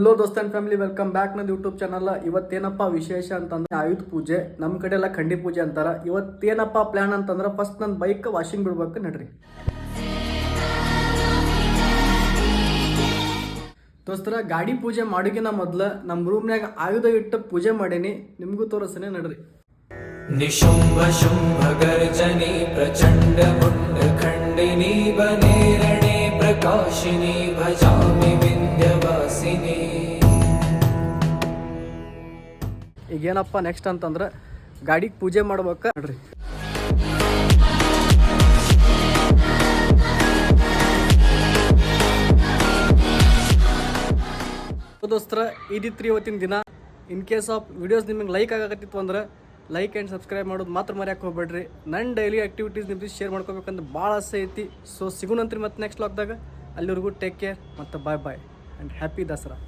Hello ದೋಸ್ತ and family, welcome back ನನ್ನ YouTube channel. ಇವತ್ತೇನಪ್ಪ ವಿಶೇಷ ಅಂತಂದ್ರೆ ಆಯುಧ ಪೂಜೆ. ನಮ್ಮ ಕಡೆ ಎಲ್ಲ ಖಂಡಿ ಪೂಜೆ ಅಂತಾರ. ಇವತ್ತೇನಪ್ಪ ಪ್ಲಾನ್ ಅಂತಂದ್ರೆ ಫಸ್ಟ್ ನನ್ನ ಬೈಕ್ ವಾಷಿಂಗ್ ಬಿಡ್ಬೇಕು ನಡ್ರಿ. ದೋಸ್ತರ, ಗಾಡಿ ಪೂಜೆ ಮಾಡೋಕಿನ ಮೊದ್ಲು ನಮ್ಮ ರೂಮ್ನಾಗ ಆಯುಧ ಇಟ್ಟು ಪೂಜೆ ಮಾಡೀನಿ, ನಿಮಗೂ ತೋರಿಸ್ತೀನಿ ನಡ್ರಿ. निशुम्भ शुम्भ गर्जनी प्रचण्ड मुण्ड खण्डिनी वनेरणे प्रकाशिनी भजामि विन्ध्यवासिनी. ಈಗೇನಪ್ಪ ನೆಕ್ಸ್ಟ್ ಅಂತಂದ್ರೆ ಗಾಡಿಗೆ ಪೂಜೆ ಮಾಡ್ಬೇಕ ನಡ್ರಿ. ದೋಸ್ತರ, ಇದಿತ್ರಿ ಇವತ್ತಿನ ದಿನ. ಇನ್ ಕೇಸ್ ಆಫ್ ವಿಡಿಯೋಸ್ ನಿಮಗೆ ಲೈಕ್ ಆಗತ್ತಿತ್ತು ಅಂದ್ರೆ ಲೈಕ್ ಆ್ಯಂಡ್ ಸಬ್ಸ್ಕ್ರೈಬ್ ಮಾಡೋದು ಮಾತ್ರ ಮರ್ಯಾಕೆ ಹೋಗ್ಬೇಡ್ರಿ. ನನ್ನ ಡೈಲಿ ಆ್ಯಕ್ಟಿವಿಟೀಸ್ ನಿಮ್ಗೆ ಶೇರ್ ಮಾಡ್ಕೋಬೇಕಂತ ಭಾಳ ಆಸೆ ಐತಿ. ಸೊ ಸಿಗೋಣಂತ್ರಿ ಮತ್ತೆ ನೆಕ್ಸ್ಟ್ ಲಾಗ್ದಾಗ. ಅಲ್ಲಿವರೆಗೂ ಟೇಕ್ ಕೇರ್ ಮತ್ತು ಬಾಯ್ ಬಾಯ್ ಆ್ಯಂಡ್ ಹ್ಯಾಪಿ ದಸರಾ.